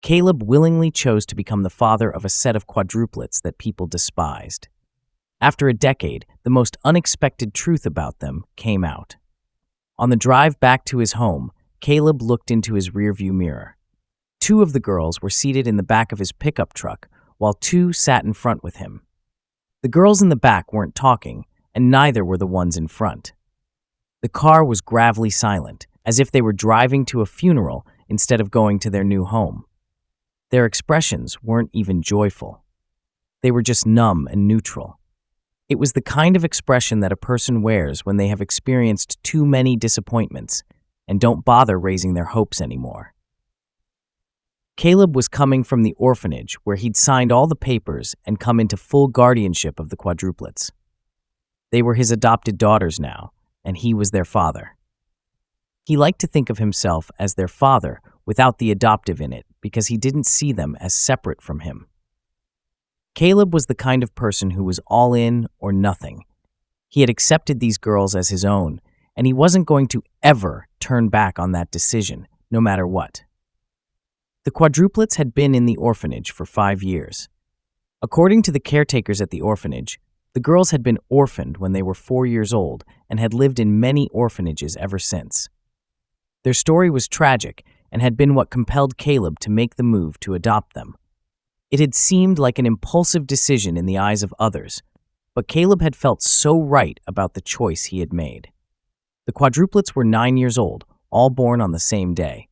Caleb willingly chose to become the father of a set of quadruplets that people despised. After a decade, the most unexpected truth about them came out. On the drive back to his home, Caleb looked into his rearview mirror. Two of the girls were seated in the back of his pickup truck, while two sat in front with him. The girls in the back weren't talking, and neither were the ones in front. The car was gravely silent, as if they were driving to a funeral instead of going to their new home. Their expressions weren't even joyful. They were just numb and neutral. It was the kind of expression that a person wears when they have experienced too many disappointments and don't bother raising their hopes anymore. Caleb was coming from the orphanage where he'd signed all the papers and come into full guardianship of the quadruplets. They were his adopted daughters now, and he was their father. He liked to think of himself as their father without the adoptive in it because he didn't see them as separate from him. Caleb was the kind of person who was all in or nothing. He had accepted these girls as his own, and he wasn't going to ever turn back on that decision, no matter what. The quadruplets had been in the orphanage for 5 years. According to the caretakers at the orphanage, the girls had been orphaned when they were 4 years old and had lived in many orphanages ever since. Their story was tragic and had been what compelled Caleb to make the move to adopt them. It had seemed like an impulsive decision in the eyes of others, but Caleb had felt so right about the choice he had made. The quadruplets were 9 years old, all born on the same day.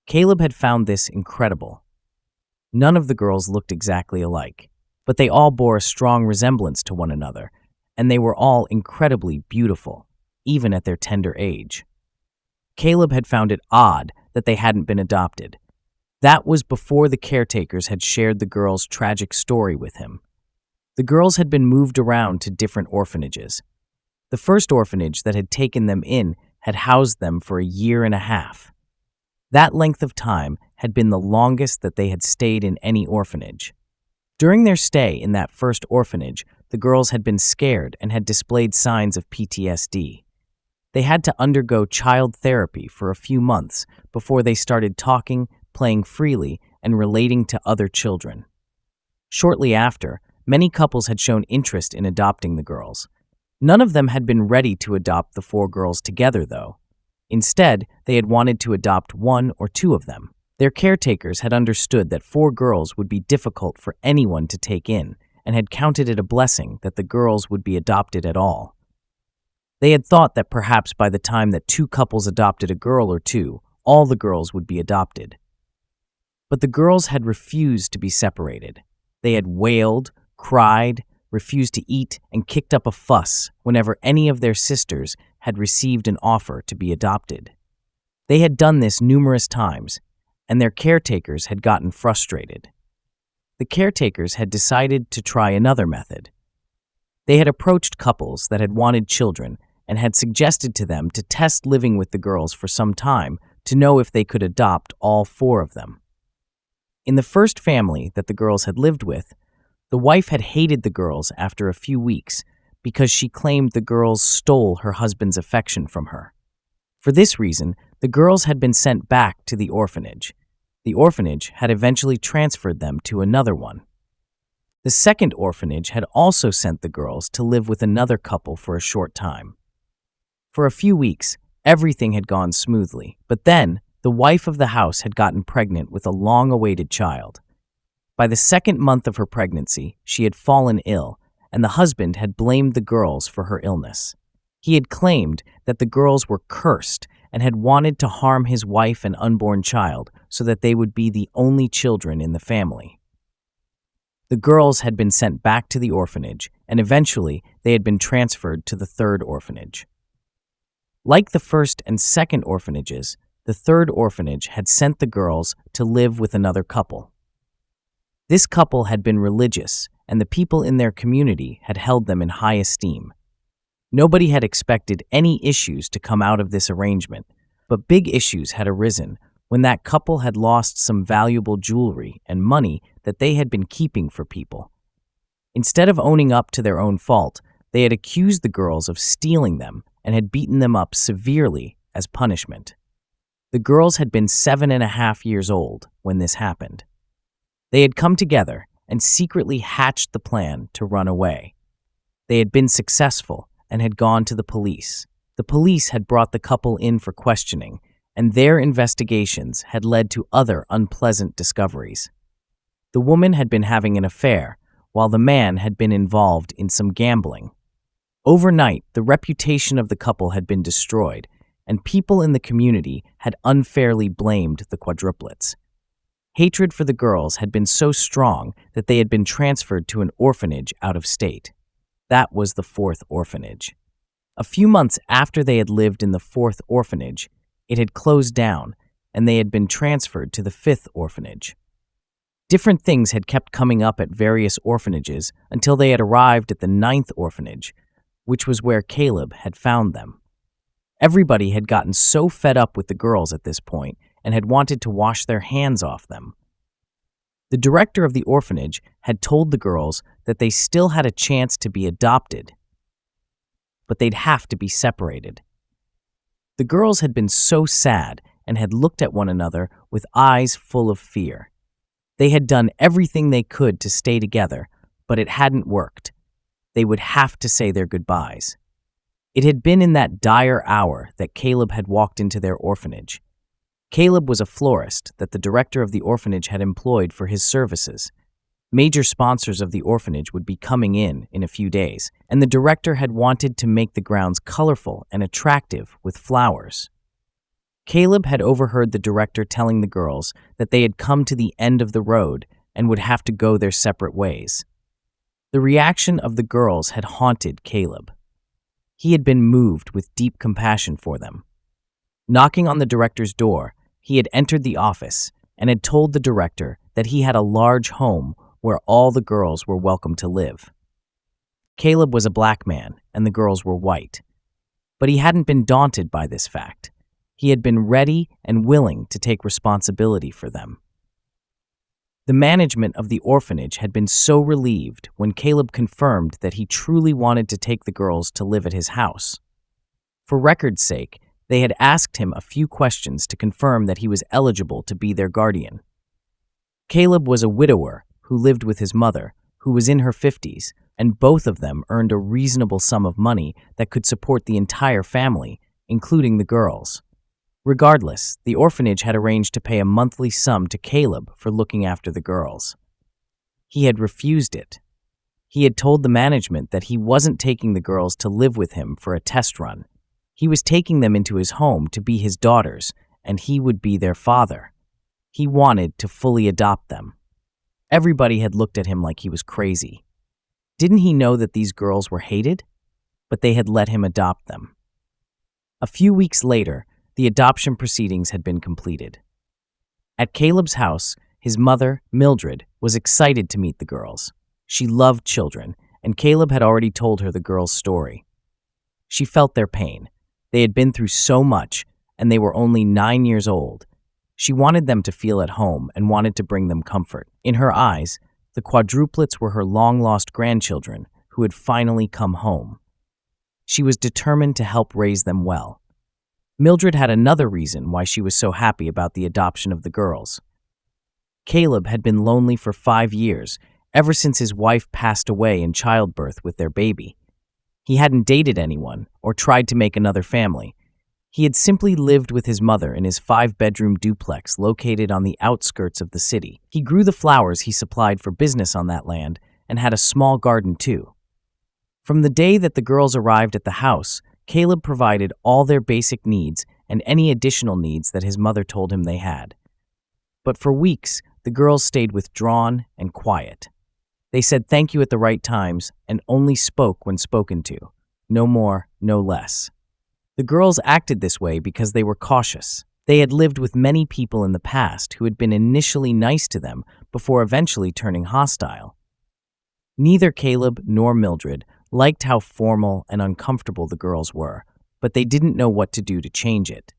Caleb had found this incredible. None of the girls looked exactly alike, but they all bore a strong resemblance to one another, and they were all incredibly beautiful, even at their tender age. Caleb had found it odd that they hadn't been adopted. That was before the caretakers had shared the girls' tragic story with him. The girls had been moved around to different orphanages. The first orphanage that had taken them in had housed them for 1.5 years. That length of time had been the longest that they had stayed in any orphanage. During their stay in that first orphanage, the girls had been scared and had displayed signs of PTSD. They had to undergo child therapy for a few months before they started talking, playing freely, and relating to other children. Shortly after, many couples had shown interest in adopting the girls. None of them had been ready to adopt the 4 girls together, though. Instead, they had wanted to adopt 1 or 2 of them. Their caretakers had understood that 4 girls would be difficult for anyone to take in and had counted it a blessing that the girls would be adopted at all. They had thought that perhaps by the time that 2 couples adopted a girl or 2, all the girls would be adopted. But the girls had refused to be separated. They had wailed, cried, refused to eat, and kicked up a fuss whenever any of their sisters had received an offer to be adopted. They had done this numerous times, and their caretakers had gotten frustrated. The caretakers had decided to try another method. They had approached couples that had wanted children and had suggested to them to test living with the girls for some time to know if they could adopt all 4 of them. In the first family that the girls had lived with, the wife had hated the girls after a few weeks because she claimed the girls stole her husband's affection from her. For this reason, the girls had been sent back to the orphanage. The orphanage had eventually transferred them to another one. The second orphanage had also sent the girls to live with another couple for a short time. For a few weeks, everything had gone smoothly, but then the wife of the house had gotten pregnant with a long-awaited child. By the 2nd month of her pregnancy, she had fallen ill, and the husband had blamed the girls for her illness. He had claimed that the girls were cursed and had wanted to harm his wife and unborn child so that they would be the only children in the family. The girls had been sent back to the orphanage, and eventually they had been transferred to the 3rd orphanage. Like the 1st and 2nd orphanages, the 3rd orphanage had sent the girls to live with another couple. This couple had been religious, and the people in their community had held them in high esteem. Nobody had expected any issues to come out of this arrangement, but big issues had arisen when that couple had lost some valuable jewelry and money that they had been keeping for people. Instead of owning up to their own fault, they had accused the girls of stealing them and had beaten them up severely as punishment. The girls had been 7.5 years old when this happened. They had come together and secretly hatched the plan to run away. They had been successful and had gone to the police. The police had brought the couple in for questioning, and their investigations had led to other unpleasant discoveries. The woman had been having an affair, while the man had been involved in some gambling. Overnight, the reputation of the couple had been destroyed, and people in the community had unfairly blamed the quadruplets. Hatred for the girls had been so strong that they had been transferred to an orphanage out of state. That was the fourth orphanage. A few months after they had lived in the fourth orphanage, it had closed down, and they had been transferred to the fifth orphanage. Different things had kept coming up at various orphanages until they had arrived at the ninth orphanage, which was where Caleb had found them. Everybody had gotten so fed up with the girls at this point and had wanted to wash their hands off them. The director of the orphanage had told the girls that they still had a chance to be adopted, but they'd have to be separated. The girls had been so sad and had looked at one another with eyes full of fear. They had done everything they could to stay together, but it hadn't worked. They would have to say their goodbyes. It had been in that dire hour that Caleb had walked into their orphanage. Caleb was a florist that the director of the orphanage had employed for his services. Major sponsors of the orphanage would be coming in a few days, and the director had wanted to make the grounds colorful and attractive with flowers. Caleb had overheard the director telling the girls that they had come to the end of the road and would have to go their separate ways. The reaction of the girls had haunted Caleb. He had been moved with deep compassion for them. Knocking on the director's door, he had entered the office and had told the director that he had a large home where all the girls were welcome to live. Caleb was a black man and the girls were white, but he hadn't been daunted by this fact. He had been ready and willing to take responsibility for them. The management of the orphanage had been so relieved when Caleb confirmed that he truly wanted to take the girls to live at his house. For record's sake, they had asked him a few questions to confirm that he was eligible to be their guardian. Caleb was a widower who lived with his mother, who was in her 50s, and both of them earned a reasonable sum of money that could support the entire family, including the girls. Regardless, the orphanage had arranged to pay a monthly sum to Caleb for looking after the girls. He had refused it. He had told the management that he wasn't taking the girls to live with him for a test run. He was taking them into his home to be his daughters, and he would be their father. He wanted to fully adopt them. Everybody had looked at him like he was crazy. Didn't he know that these girls were hated? But they had let him adopt them. A few weeks later, the adoption proceedings had been completed. At Caleb's house, his mother, Mildred, was excited to meet the girls. She loved children, and Caleb had already told her the girls' story. She felt their pain. They had been through so much, and they were only 9 years old. She wanted them to feel at home and wanted to bring them comfort. In her eyes, the quadruplets were her long-lost grandchildren who had finally come home. She was determined to help raise them well. Mildred had another reason why she was so happy about the adoption of the girls. Caleb had been lonely for 5 years, ever since his wife passed away in childbirth with their baby. He hadn't dated anyone or tried to make another family. He had simply lived with his mother in his 5-bedroom duplex located on the outskirts of the city. He grew the flowers he supplied for business on that land and had a small garden too. From the day that the girls arrived at the house, Caleb provided all their basic needs and any additional needs that his mother told him they had. But for weeks, the girls stayed withdrawn and quiet. They said thank you at the right times and only spoke when spoken to. No more, no less. The girls acted this way because they were cautious. They had lived with many people in the past who had been initially nice to them before eventually turning hostile. Neither Caleb nor Mildred liked how formal and uncomfortable the girls were, but they didn't know what to do to change it.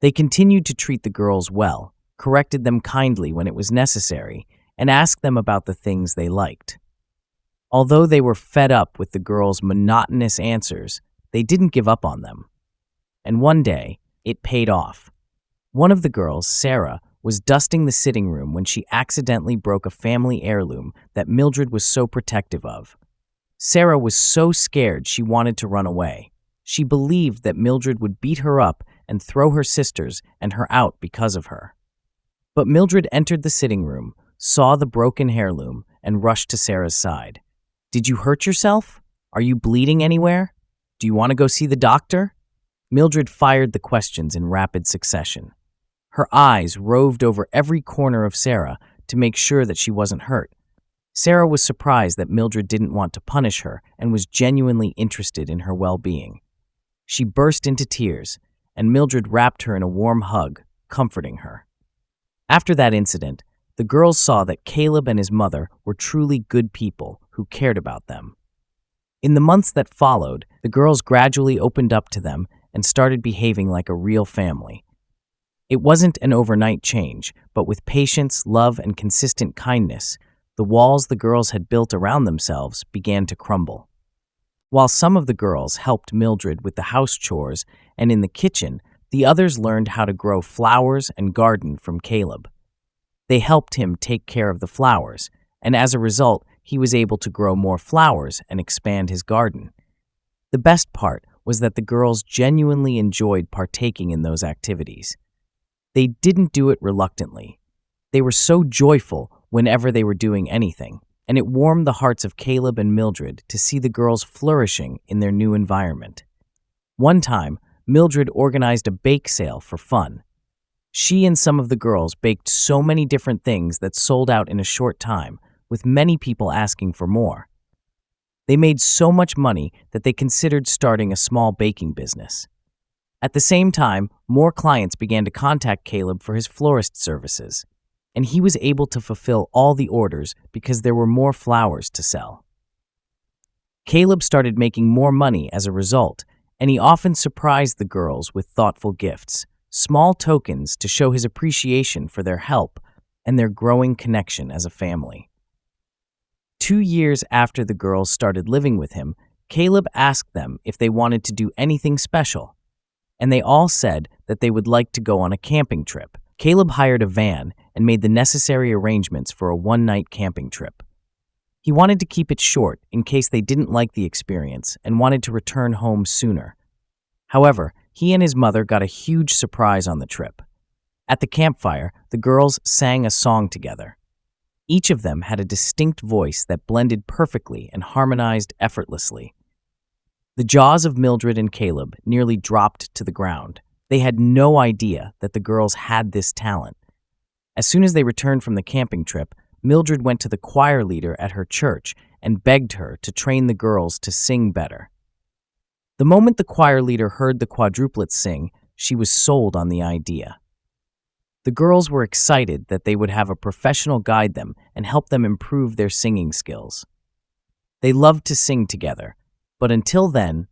They continued to treat the girls well, corrected them kindly when it was necessary, and asked them about the things they liked. Although they were fed up with the girls' monotonous answers, they didn't give up on them. And one day, it paid off. One of the girls, Sarah, was dusting the sitting room when she accidentally broke a family heirloom that Mildred was so protective of. Sarah was so scared she wanted to run away. She believed that Mildred would beat her up and throw her sisters and her out because of her. But Mildred entered the sitting room, saw the broken heirloom, and rushed to Sarah's side. "Did you hurt yourself? Are you bleeding anywhere? Do you want to go see the doctor?" Mildred fired the questions in rapid succession. Her eyes roved over every corner of Sarah to make sure that she wasn't hurt. Sarah was surprised that Mildred didn't want to punish her and was genuinely interested in her well-being. She burst into tears, and Mildred wrapped her in a warm hug, comforting her. After that incident, the girls saw that Caleb and his mother were truly good people who cared about them. In the months that followed, the girls gradually opened up to them and started behaving like a real family. It wasn't an overnight change, but with patience, love, and consistent kindness, the walls the girls had built around themselves began to crumble. While some of the girls helped Mildred with the house chores and in the kitchen, the others learned how to grow flowers and garden from Caleb. They helped him take care of the flowers, and as a result, he was able to grow more flowers and expand his garden. The best part was that the girls genuinely enjoyed partaking in those activities. They didn't do it reluctantly. They were so joyful whenever they were doing anything, and it warmed the hearts of Caleb and Mildred to see the girls flourishing in their new environment. One time, Mildred organized a bake sale for fun. She and some of the girls baked so many different things that sold out in a short time, with many people asking for more. They made so much money that they considered starting a small baking business. At the same time, more clients began to contact Caleb for his florist services, and he was able to fulfill all the orders because there were more flowers to sell. Caleb started making more money as a result, and he often surprised the girls with thoughtful gifts, small tokens to show his appreciation for their help and their growing connection as a family. 2 years after the girls started living with him, Caleb asked them if they wanted to do anything special, and they all said that they would like to go on a camping trip. Caleb hired a van and made the necessary arrangements for a one-night camping trip. He wanted to keep it short in case they didn't like the experience and wanted to return home sooner. However, he and his mother got a huge surprise on the trip. At the campfire, the girls sang a song together. Each of them had a distinct voice that blended perfectly and harmonized effortlessly. The jaws of Mildred and Caleb nearly dropped to the ground. They had no idea that the girls had this talent. As soon as they returned from the camping trip, Mildred went to the choir leader at her church and begged her to train the girls to sing better. The moment the choir leader heard the quadruplets sing, she was sold on the idea. The girls were excited that they would have a professional guide them and help them improve their singing skills. They loved to sing together, but until then,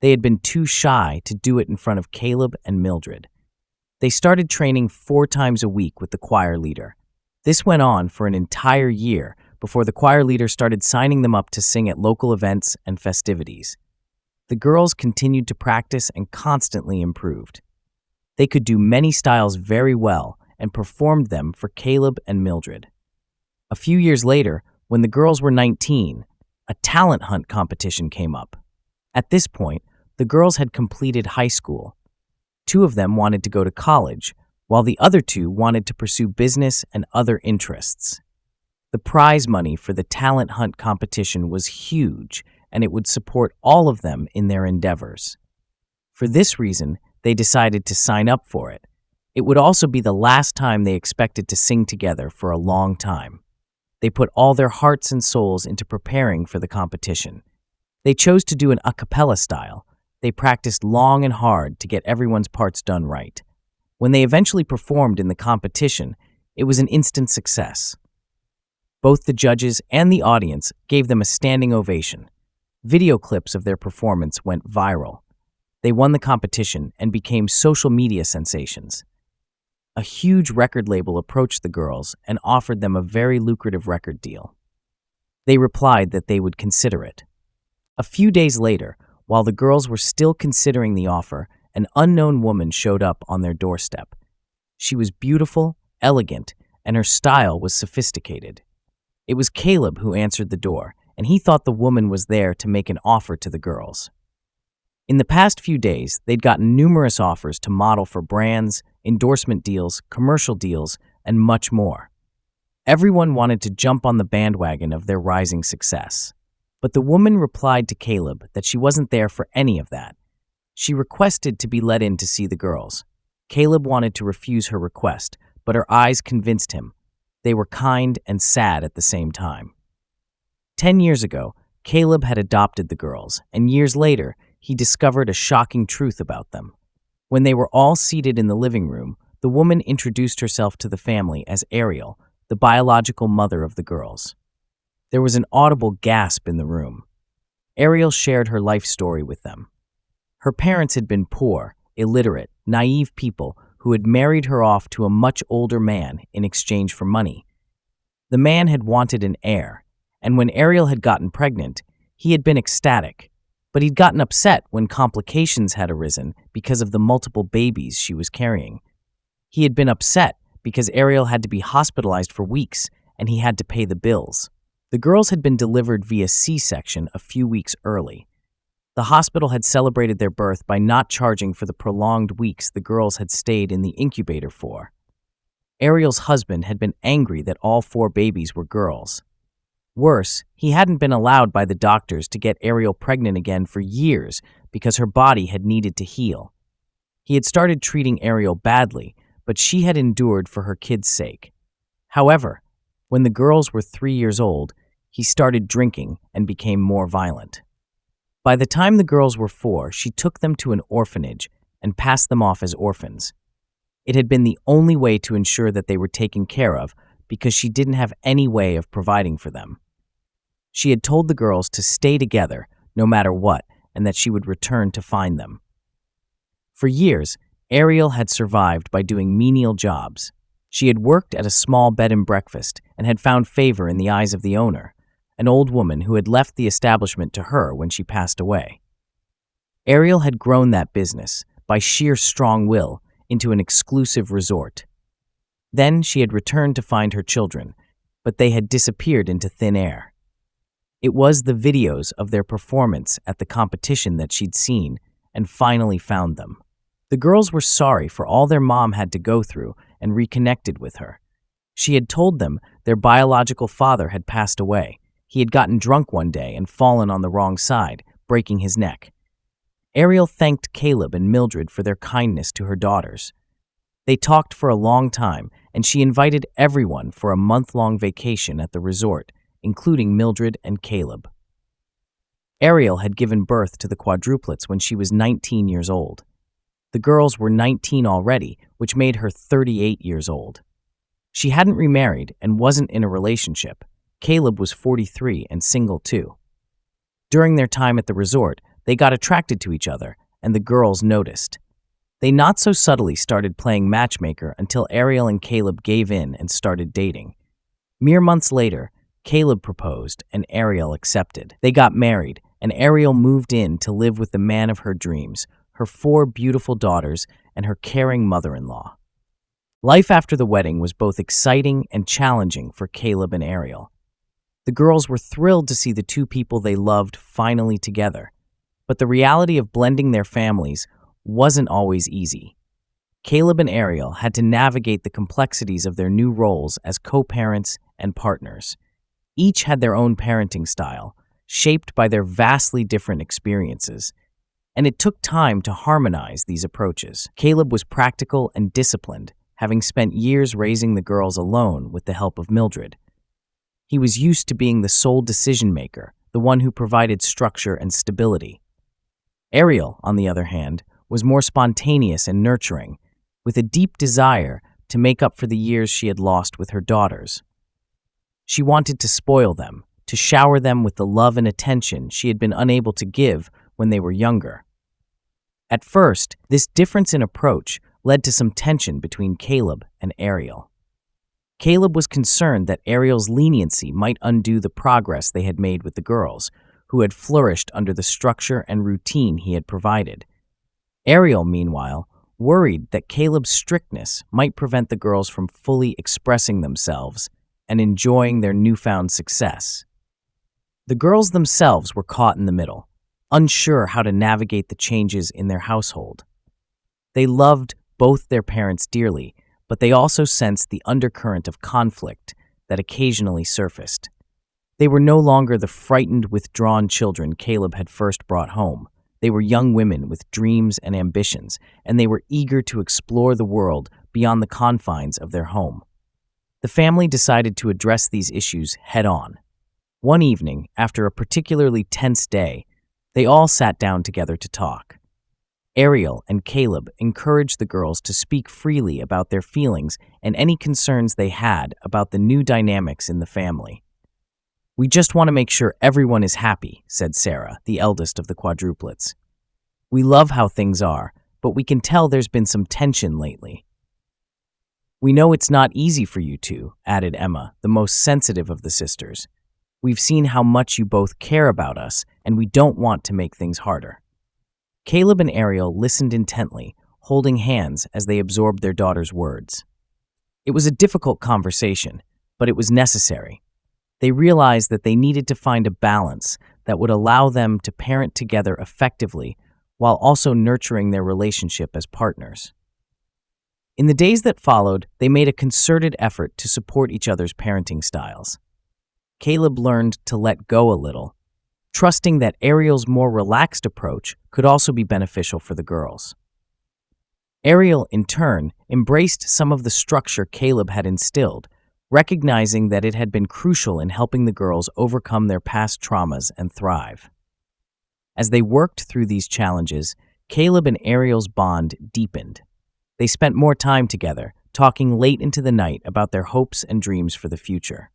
they had been too shy to do it in front of Caleb and Mildred. They started training 4 times a week with the choir leader. This went on for an entire year before the choir leader started signing them up to sing at local events and festivities. The girls continued to practice and constantly improved. They could do many styles very well and performed them for Caleb and Mildred. A few years later, when the girls were 19, a talent hunt competition came up. At this point, the girls had completed high school. 2 of them wanted to go to college, while the other 2 wanted to pursue business and other interests. The prize money for the talent hunt competition was huge, and it would support all of them in their endeavors. For this reason, they decided to sign up for it. It would also be the last time they expected to sing together for a long time. They put all their hearts and souls into preparing for the competition. They chose to do an a cappella style. They practiced long and hard to get everyone's parts done right. When they eventually performed in the competition, it was an instant success. Both the judges and the audience gave them a standing ovation. Video clips of their performance went viral. They won the competition and became social media sensations. A huge record label approached the girls and offered them a very lucrative record deal. They replied that they would consider it. A few days later, while the girls were still considering the offer, an unknown woman showed up on their doorstep. She was beautiful, elegant, and her style was sophisticated. It was Caleb who answered the door, and he thought the woman was there to make an offer to the girls. In the past few days, they'd gotten numerous offers to model for brands, endorsement deals, commercial deals, and much more. Everyone wanted to jump on the bandwagon of their rising success. But the woman replied to Caleb that she wasn't there for any of that. She requested to be let in to see the girls. Caleb wanted to refuse her request, but her eyes convinced him. They were kind and sad at the same time. 10 years ago, Caleb had adopted the girls, and years later, he discovered a shocking truth about them. When they were all seated in the living room, the woman introduced herself to the family as Ariel, the biological mother of the girls. There was an audible gasp in the room. Ariel shared her life story with them. Her parents had been poor, illiterate, naive people who had married her off to a much older man in exchange for money. The man had wanted an heir, and when Ariel had gotten pregnant, he had been ecstatic, but he'd gotten upset when complications had arisen because of the multiple babies she was carrying. He had been upset because Ariel had to be hospitalized for weeks and he had to pay the bills. The girls had been delivered via C-section a few weeks early. The hospital had celebrated their birth by not charging for the prolonged weeks the girls had stayed in the incubator for. Ariel's husband had been angry that all 4 babies were girls. Worse, he hadn't been allowed by the doctors to get Ariel pregnant again for years because her body had needed to heal. He had started treating Ariel badly, but she had endured for her kids' sake. However, when the girls were 3 years old, he started drinking and became more violent. By the time the girls were 4, she took them to an orphanage and passed them off as orphans. It had been the only way to ensure that they were taken care of because she didn't have any way of providing for them. She had told the girls to stay together no matter what and that she would return to find them. For years, Ariel had survived by doing menial jobs. She had worked at a small bed and breakfast and had found favor in the eyes of the owner, an old woman who had left the establishment to her when she passed away. Ariel had grown that business, by sheer strong will, into an exclusive resort. Then she had returned to find her children, but they had disappeared into thin air. It was the videos of their performance at the competition that she'd seen and finally found them. The girls were sorry for all their mom had to go through and reconnected with her. She had told them their biological father had passed away. He had gotten drunk one day and fallen on the wrong side, breaking his neck. Ariel thanked Caleb and Mildred for their kindness to her daughters. They talked for a long time, and she invited everyone for a month-long vacation at the resort, including Mildred and Caleb. Ariel had given birth to the quadruplets when she was 19 years old. The girls were 19 already, which made her 38 years old. She hadn't remarried and wasn't in a relationship. Caleb was 43 and single too. During their time at the resort, they got attracted to each other, and the girls noticed. They not so subtly started playing matchmaker until Ariel and Caleb gave in and started dating. Mere months later, Caleb proposed and Ariel accepted. They got married, and Ariel moved in to live with the man of her dreams, her 4 beautiful daughters, and her caring mother-in-law. Life after the wedding was both exciting and challenging for Caleb and Ariel. The girls were thrilled to see the 2 people they loved finally together, but the reality of blending their families wasn't always easy. Caleb and Ariel had to navigate the complexities of their new roles as co-parents and partners. Each had their own parenting style, shaped by their vastly different experiences, and it took time to harmonize these approaches. Caleb was practical and disciplined, having spent years raising the girls alone with the help of Mildred. He was used to being the sole decision-maker, the one who provided structure and stability. Ariel, on the other hand, was more spontaneous and nurturing, with a deep desire to make up for the years she had lost with her daughters. She wanted to spoil them, to shower them with the love and attention she had been unable to give when they were younger. At first, this difference in approach led to some tension between Caleb and Ariel. Caleb was concerned that Ariel's leniency might undo the progress they had made with the girls, who had flourished under the structure and routine he had provided. Ariel, meanwhile, worried that Caleb's strictness might prevent the girls from fully expressing themselves and enjoying their newfound success. The girls themselves were caught in the middle, unsure how to navigate the changes in their household. They loved both their parents dearly, but they also sensed the undercurrent of conflict that occasionally surfaced. They were no longer the frightened, withdrawn children Caleb had first brought home. They were young women with dreams and ambitions, and they were eager to explore the world beyond the confines of their home. The family decided to address these issues head-on. One evening, after a particularly tense day, they all sat down together to talk. Ariel and Caleb encouraged the girls to speak freely about their feelings and any concerns they had about the new dynamics in the family. "We just want to make sure everyone is happy," said Sarah, the eldest of the quadruplets. "We love how things are, but we can tell there's been some tension lately." "We know it's not easy for you two," added Emma, the most sensitive of the sisters. "We've seen how much you both care about us, and we don't want to make things harder." Caleb and Ariel listened intently, holding hands as they absorbed their daughter's words. It was a difficult conversation, but it was necessary. They realized that they needed to find a balance that would allow them to parent together effectively while also nurturing their relationship as partners. In the days that followed, they made a concerted effort to support each other's parenting styles. Caleb learned to let go a little, trusting that Ariel's more relaxed approach could also be beneficial for the girls. Ariel, in turn, embraced some of the structure Caleb had instilled, recognizing that it had been crucial in helping the girls overcome their past traumas and thrive. As they worked through these challenges, Caleb and Ariel's bond deepened. They spent more time together, talking late into the night about their hopes and dreams for the future.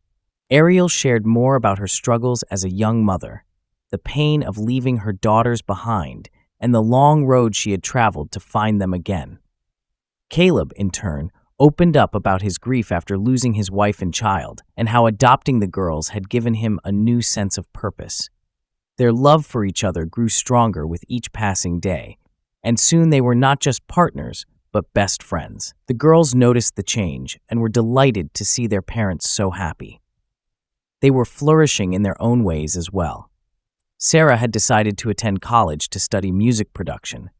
Ariel shared more about her struggles as a young mother, the pain of leaving her daughters behind, and the long road she had traveled to find them again. Caleb, in turn, opened up about his grief after losing his wife and child, and how adopting the girls had given him a new sense of purpose. Their love for each other grew stronger with each passing day, and soon they were not just partners, but best friends. The girls noticed the change and were delighted to see their parents so happy. They were flourishing in their own ways as well. Sarah had decided to attend college to study music production.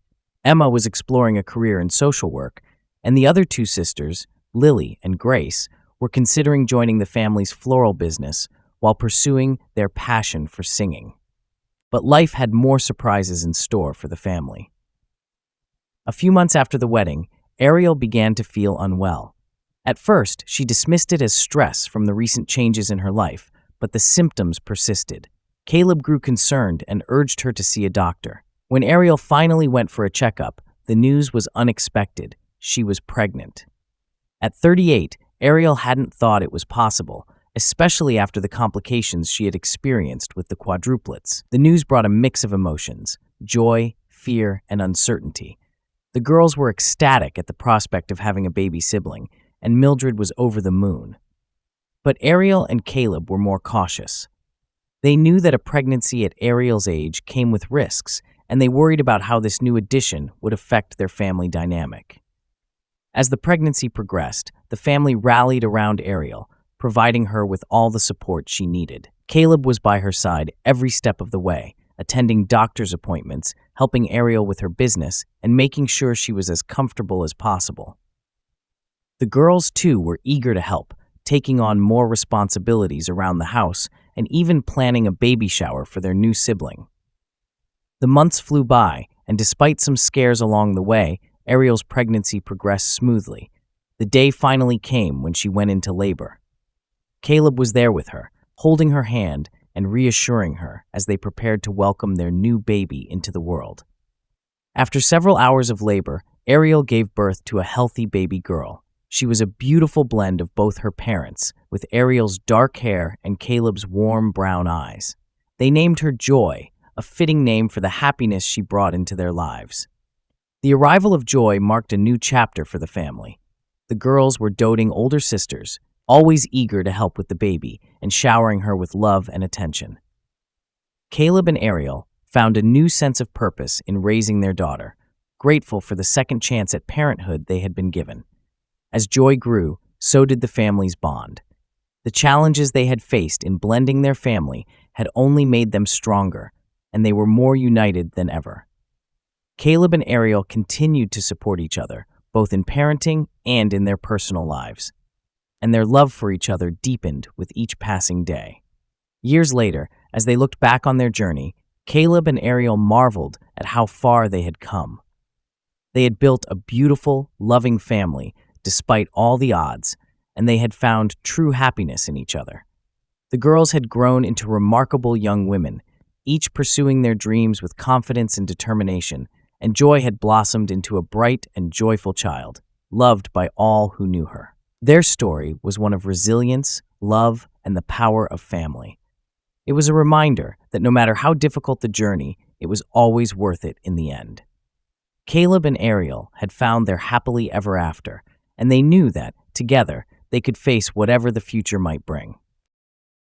Emma was exploring a career in social work, and the other two sisters, Lily and Grace, were considering joining the family's floral business while pursuing their passion for singing. But life had more surprises in store for the family. A few months after the wedding, Ariel began to feel unwell. At first, she dismissed it as stress from the recent changes in her life, but the symptoms persisted. Caleb grew concerned and urged her to see a doctor. When Ariel finally went for a checkup, the news was unexpected. She was pregnant. At 38, Ariel hadn't thought it was possible, especially after the complications she had experienced with the quadruplets. The news brought a mix of emotions: joy, fear, and uncertainty. The girls were ecstatic at the prospect of having a baby sibling, and Mildred was over the moon. But Ariel and Caleb were more cautious. They knew that a pregnancy at Ariel's age came with risks, and they worried about how this new addition would affect their family dynamic. As the pregnancy progressed, the family rallied around Ariel, providing her with all the support she needed. Caleb was by her side every step of the way, attending doctor's appointments, helping Ariel with her business, and making sure she was as comfortable as possible. The girls, too, were eager to help, taking on more responsibilities around the house and even planning a baby shower for their new sibling. The months flew by, and despite some scares along the way, Ariel's pregnancy progressed smoothly. The day finally came when she went into labor. Caleb was there with her, holding her hand and reassuring her as they prepared to welcome their new baby into the world. After several hours of labor, Ariel gave birth to a healthy baby girl. She was a beautiful blend of both her parents, with Ariel's dark hair and Caleb's warm brown eyes. They named her Joy, a fitting name for the happiness she brought into their lives. The arrival of Joy marked a new chapter for the family. The girls were doting older sisters, always eager to help with the baby and showering her with love and attention. Caleb and Ariel found a new sense of purpose in raising their daughter, grateful for the second chance at parenthood they had been given. As joy grew, so did the family's bond. The challenges they had faced in blending their family had only made them stronger, and they were more united than ever. Caleb and Ariel continued to support each other, both in parenting and in their personal lives, and their love for each other deepened with each passing day. Years later, as they looked back on their journey, Caleb and Ariel marveled at how far they had come. They had built a beautiful, loving family despite all the odds, and they had found true happiness in each other. The girls had grown into remarkable young women, each pursuing their dreams with confidence and determination, and Joy had blossomed into a bright and joyful child, loved by all who knew her. Their story was one of resilience, love, and the power of family. It was a reminder that no matter how difficult the journey, it was always worth it in the end. Caleb and Ariel had found their happily ever after, and they knew that, together, they could face whatever the future might bring.